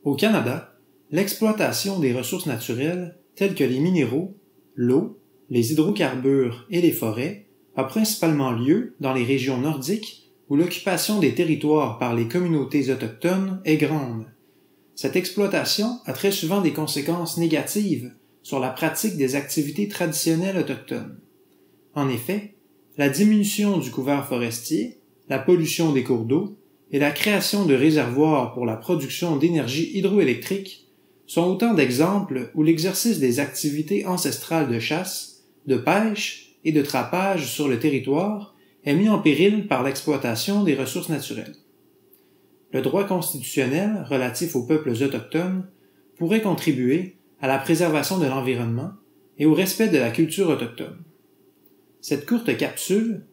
Au Canada, l'exploitation des ressources naturelles, telles que les minéraux, l'eau, les hydrocarbures et les forêts, a principalement lieu dans les régions nordiques où l'occupation des territoires par les communautés autochtones est grande. Cette exploitation a très souvent des conséquences négatives sur la pratique des activités traditionnelles autochtones. En effet, la diminution du couvert forestier, la pollution des cours d'eau et la création de réservoirs pour la production d'énergie hydroélectrique sont autant d'exemples où l'exercice des activités ancestrales de chasse, de pêche et de trapage sur le territoire est mis en péril par l'exploitation des ressources naturelles. Le droit constitutionnel relatif aux peuples autochtones pourrait contribuer à la préservation de l'environnement et au respect de la culture autochtone. Cette courte capsule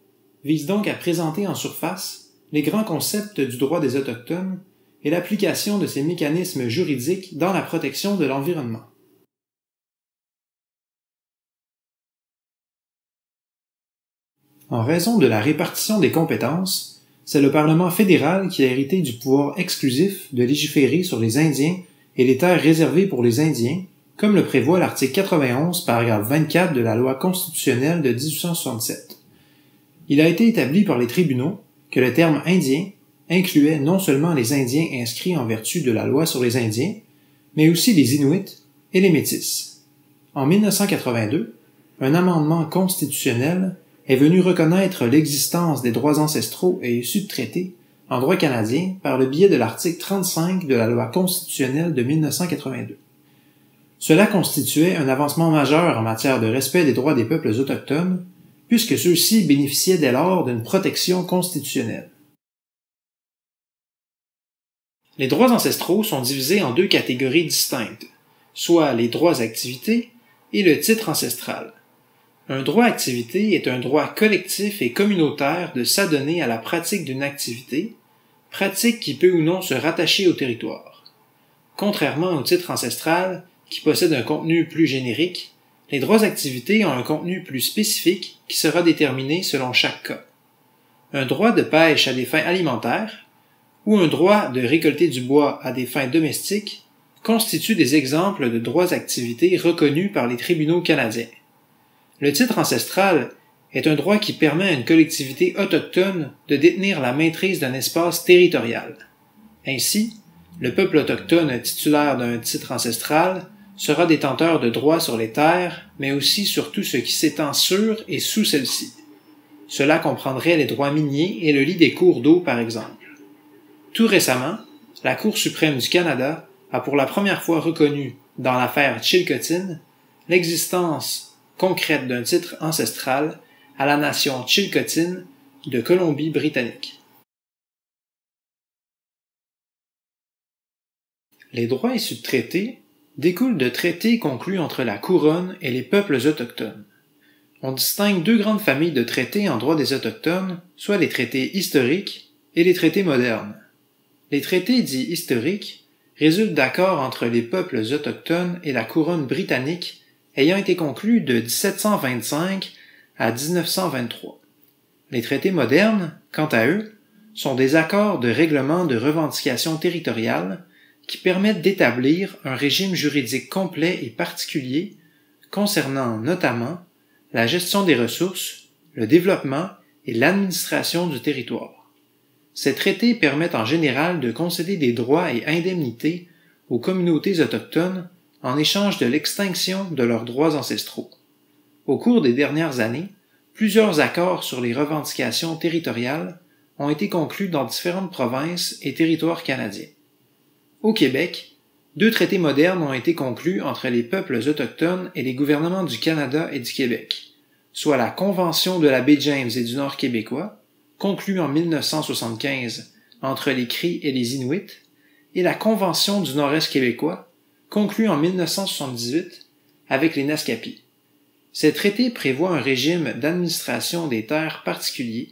vise donc à présenter en surface les grands concepts du droit des Autochtones et l'application de ces mécanismes juridiques dans la protection de l'environnement. En raison de la répartition des compétences, c'est le Parlement fédéral qui a hérité du pouvoir exclusif de légiférer sur les Indiens et les terres réservées pour les Indiens, comme le prévoit l'article 91, paragraphe 24 de la loi constitutionnelle de 1867. Il a été établi par les tribunaux que le terme indien incluait non seulement les Indiens inscrits en vertu de la loi sur les Indiens, mais aussi les Inuits et les Métis. En 1982, un amendement constitutionnel est venu reconnaître l'existence des droits ancestraux et issus de traités en droit canadien par le biais de l'article 35 de la loi constitutionnelle de 1982. Cela constituait un avancement majeur en matière de respect des droits des peuples autochtones, puisque ceux-ci bénéficiaient dès lors d'une protection constitutionnelle. Les droits ancestraux sont divisés en deux catégories distinctes, soit les droits activités et le titre ancestral. Un droit activité est un droit collectif et communautaire de s'adonner à la pratique d'une activité, pratique qui peut ou non se rattacher au territoire. Contrairement au titre ancestral, qui possède un contenu plus générique, les droits activités ont un contenu plus spécifique qui sera déterminé selon chaque cas. Un droit de pêche à des fins alimentaires ou un droit de récolter du bois à des fins domestiques constituent des exemples de droits activités reconnus par les tribunaux canadiens. Le titre ancestral est un droit qui permet à une collectivité autochtone de détenir la maîtrise d'un espace territorial. Ainsi, le peuple autochtone titulaire d'un titre ancestral sera détenteur de droits sur les terres, mais aussi sur tout ce qui s'étend sur et sous celles-ci. Cela comprendrait les droits miniers et le lit des cours d'eau, par exemple. Tout récemment, la Cour suprême du Canada a pour la première fois reconnu, dans l'affaire Chilcotin, l'existence concrète d'un titre ancestral à la nation Chilcotin de Colombie-Britannique. Les droits issus de traités découlent de traités conclus entre la Couronne et les peuples autochtones. On distingue deux grandes familles de traités en droit des Autochtones, soit les traités historiques et les traités modernes. Les traités dits historiques résultent d'accords entre les peuples autochtones et la Couronne britannique ayant été conclus de 1725 à 1923. Les traités modernes, quant à eux, sont des accords de règlement de revendications territoriales qui permettent d'établir un régime juridique complet et particulier concernant notamment la gestion des ressources, le développement et l'administration du territoire. Ces traités permettent en général de concéder des droits et indemnités aux communautés autochtones en échange de l'extinction de leurs droits ancestraux. Au cours des dernières années, plusieurs accords sur les revendications territoriales ont été conclus dans différentes provinces et territoires canadiens. Au Québec, deux traités modernes ont été conclus entre les peuples autochtones et les gouvernements du Canada et du Québec, soit la Convention de la baie James et du Nord québécois, conclue en 1975 entre les Cris et les Inuits, et la Convention du Nord-Est québécois, conclue en 1978 avec les Naskapis. Ces traités prévoient un régime d'administration des terres particulier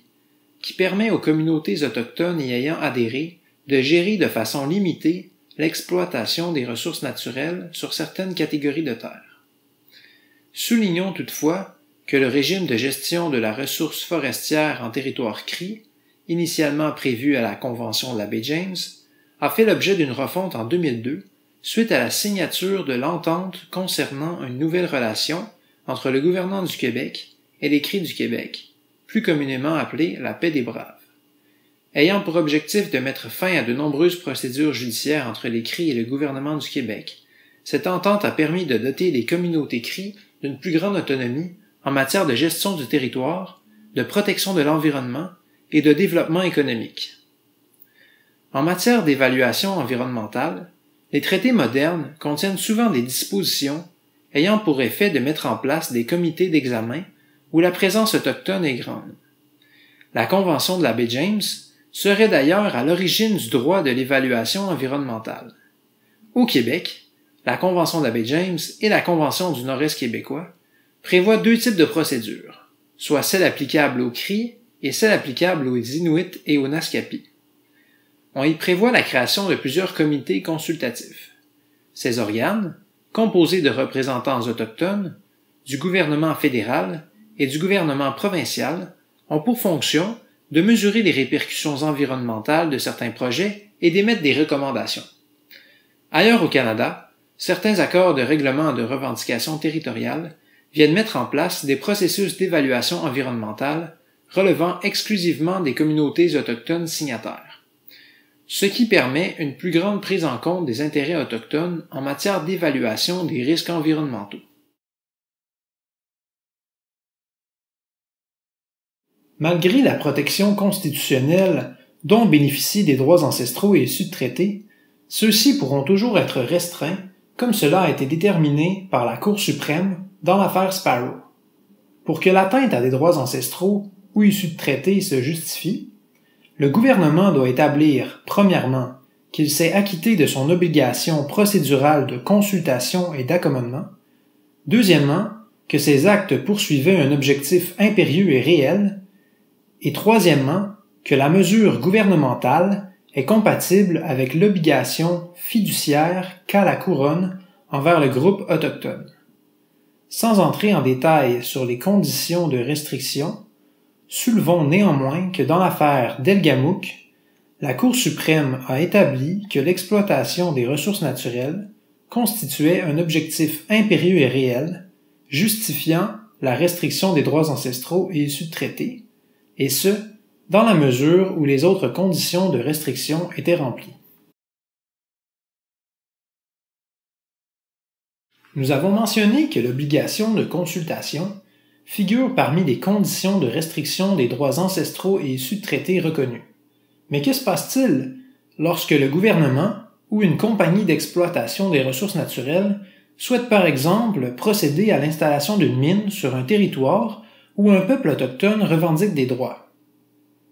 qui permet aux communautés autochtones y ayant adhéré de gérer de façon limitée l'exploitation des ressources naturelles sur certaines catégories de terres. Soulignons toutefois que le régime de gestion de la ressource forestière en territoire Cri, initialement prévu à la Convention de la baie James, a fait l'objet d'une refonte en 2002 suite à la signature de l'entente concernant une nouvelle relation entre le gouvernement du Québec et les Cris du Québec, plus communément appelée la paix des Braves. Ayant pour objectif de mettre fin à de nombreuses procédures judiciaires entre les Cris et le gouvernement du Québec, cette entente a permis de doter les communautés Cris d'une plus grande autonomie en matière de gestion du territoire, de protection de l'environnement et de développement économique. En matière d'évaluation environnementale, les traités modernes contiennent souvent des dispositions ayant pour effet de mettre en place des comités d'examen où la présence autochtone est grande. La Convention de la baie James serait d'ailleurs à l'origine du droit de l'évaluation environnementale. Au Québec, la Convention de la baie James et la Convention du Nord-Est québécois prévoient deux types de procédures, soit celle applicable aux Cris et celle applicable aux Inuits et aux Naskapi. On y prévoit la création de plusieurs comités consultatifs. Ces organes, composés de représentants autochtones, du gouvernement fédéral et du gouvernement provincial, ont pour fonction de mesurer les répercussions environnementales de certains projets et d'émettre des recommandations. Ailleurs au Canada, certains accords de règlement de revendication territoriale viennent mettre en place des processus d'évaluation environnementale relevant exclusivement des communautés autochtones signataires, ce qui permet une plus grande prise en compte des intérêts autochtones en matière d'évaluation des risques environnementaux. Malgré la protection constitutionnelle dont bénéficient des droits ancestraux et issus de traités, ceux-ci pourront toujours être restreints, comme cela a été déterminé par la Cour suprême dans l'affaire Sparrow. Pour que l'atteinte à des droits ancestraux ou issus de traités se justifie, le gouvernement doit établir, premièrement, qu'il s'est acquitté de son obligation procédurale de consultation et d'accommodement, deuxièmement, que ces actes poursuivaient un objectif impérieux et réel, et troisièmement, que la mesure gouvernementale est compatible avec l'obligation fiduciaire qu'a la Couronne envers le groupe autochtone. Sans entrer en détail sur les conditions de restriction, soulevons néanmoins que dans l'affaire d'Elgamook, la Cour suprême a établi que l'exploitation des ressources naturelles constituait un objectif impérieux et réel, justifiant la restriction des droits ancestraux et issus de traités, et ce, dans la mesure où les autres conditions de restriction étaient remplies. Nous avons mentionné que l'obligation de consultation figure parmi les conditions de restriction des droits ancestraux et issus de traités reconnus. Mais que se passe-t-il lorsque le gouvernement ou une compagnie d'exploitation des ressources naturelles souhaite par exemple procéder à l'installation d'une mine sur un territoire où un peuple autochtone revendique des droits?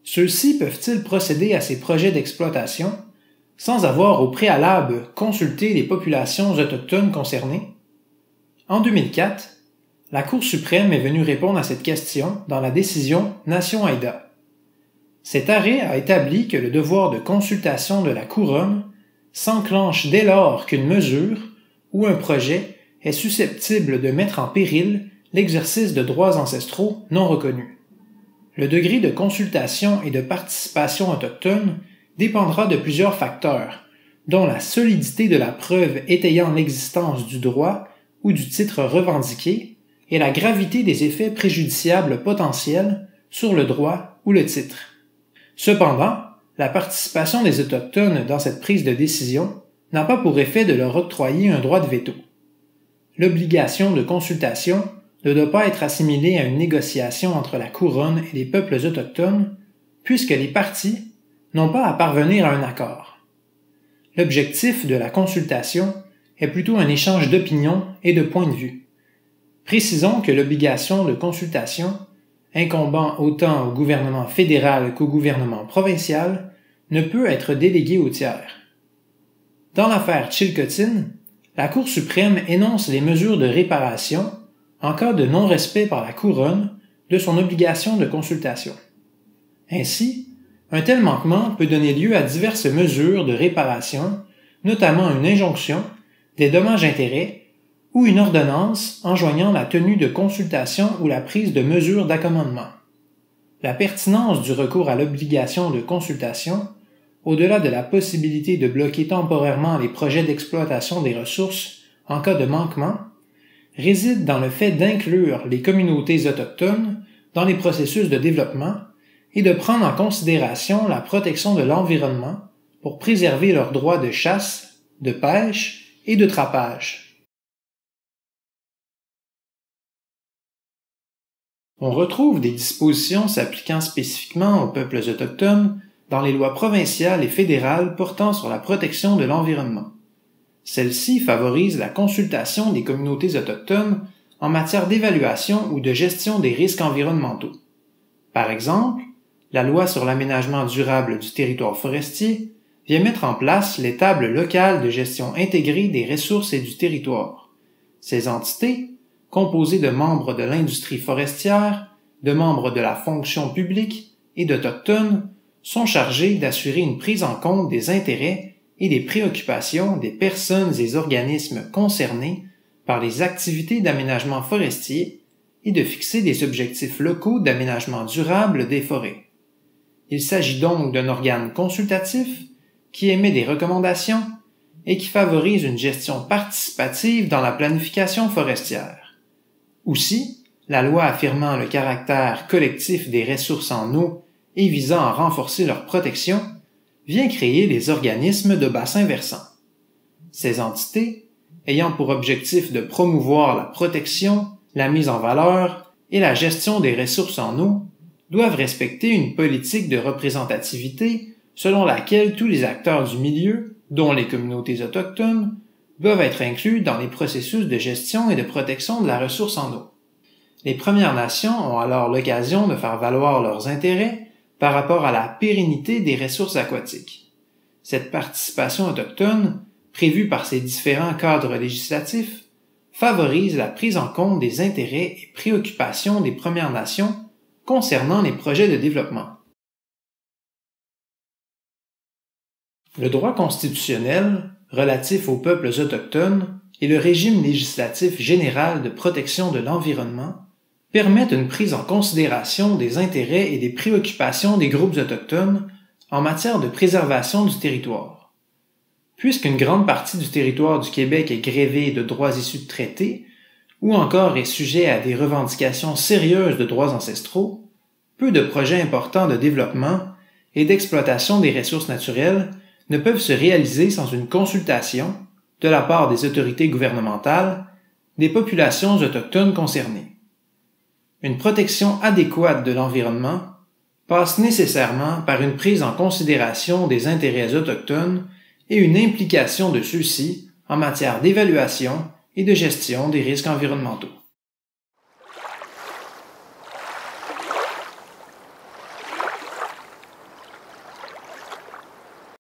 Ceux-ci peuvent-ils procéder à ces projets d'exploitation sans avoir au préalable consulté les populations autochtones concernées? En 2004, la Cour suprême est venue répondre à cette question dans la décision Nation Haida. Cet arrêt a établi que le devoir de consultation de la Couronne s'enclenche dès lors qu'une mesure ou un projet est susceptible de mettre en péril l'exercice de droits ancestraux non reconnus. Le degré de consultation et de participation autochtone dépendra de plusieurs facteurs, dont la solidité de la preuve étayant l'existence du droit ou du titre revendiqué et la gravité des effets préjudiciables potentiels sur le droit ou le titre. Cependant, la participation des Autochtones dans cette prise de décision n'a pas pour effet de leur octroyer un droit de veto. L'obligation de consultation ne doit pas être assimilée à une négociation entre la Couronne et les peuples autochtones, puisque les parties n'ont pas à parvenir à un accord. L'objectif de la consultation est plutôt un échange d'opinions et de points de vue. Précisons que l'obligation de consultation, incombant autant au gouvernement fédéral qu'au gouvernement provincial, ne peut être déléguée aux tiers. Dans l'affaire Chilcotin, la Cour suprême énonce les mesures de réparation en cas de non-respect par la Couronne de son obligation de consultation. Ainsi, un tel manquement peut donner lieu à diverses mesures de réparation, notamment une injonction, des dommages-intérêts ou une ordonnance enjoignant la tenue de consultation ou la prise de mesures d'accommodement. La pertinence du recours à l'obligation de consultation, au-delà de la possibilité de bloquer temporairement les projets d'exploitation des ressources en cas de manquement, réside dans le fait d'inclure les communautés autochtones dans les processus de développement et de prendre en considération la protection de l'environnement pour préserver leurs droits de chasse, de pêche et de trapage. On retrouve des dispositions s'appliquant spécifiquement aux peuples autochtones dans les lois provinciales et fédérales portant sur la protection de l'environnement. Celles-ci favorisent la consultation des communautés autochtones en matière d'évaluation ou de gestion des risques environnementaux. Par exemple, la loi sur l'aménagement durable du territoire forestier vient mettre en place les tables locales de gestion intégrée des ressources et du territoire. Ces entités, composées de membres de l'industrie forestière, de membres de la fonction publique et d'Autochtones, sont chargées d'assurer une prise en compte des intérêts et des préoccupations des personnes et organismes concernés par les activités d'aménagement forestier et de fixer des objectifs locaux d'aménagement durable des forêts. Il s'agit donc d'un organe consultatif qui émet des recommandations et qui favorise une gestion participative dans la planification forestière. Aussi, la loi affirmant le caractère collectif des ressources en eau et visant à renforcer leur protection vient créer les organismes de bassin versant. Ces entités, ayant pour objectif de promouvoir la protection, la mise en valeur et la gestion des ressources en eau, doivent respecter une politique de représentativité selon laquelle tous les acteurs du milieu, dont les communautés autochtones, doivent être inclus dans les processus de gestion et de protection de la ressource en eau. Les Premières Nations ont alors l'occasion de faire valoir leurs intérêts par rapport à la pérennité des ressources aquatiques. Cette participation autochtone, prévue par ces différents cadres législatifs, favorise la prise en compte des intérêts et préoccupations des Premières Nations concernant les projets de développement. Le droit constitutionnel relatif aux peuples autochtones et le régime législatif général de protection de l'environnement permettent une prise en considération des intérêts et des préoccupations des groupes autochtones en matière de préservation du territoire. Puisqu'une grande partie du territoire du Québec est grévé de droits issus de traités, ou encore est sujet à des revendications sérieuses de droits ancestraux, peu de projets importants de développement et d'exploitation des ressources naturelles ne peuvent se réaliser sans une consultation, de la part des autorités gouvernementales, des populations autochtones concernées. Une protection adéquate de l'environnement passe nécessairement par une prise en considération des intérêts autochtones et une implication de ceux-ci en matière d'évaluation et de gestion des risques environnementaux.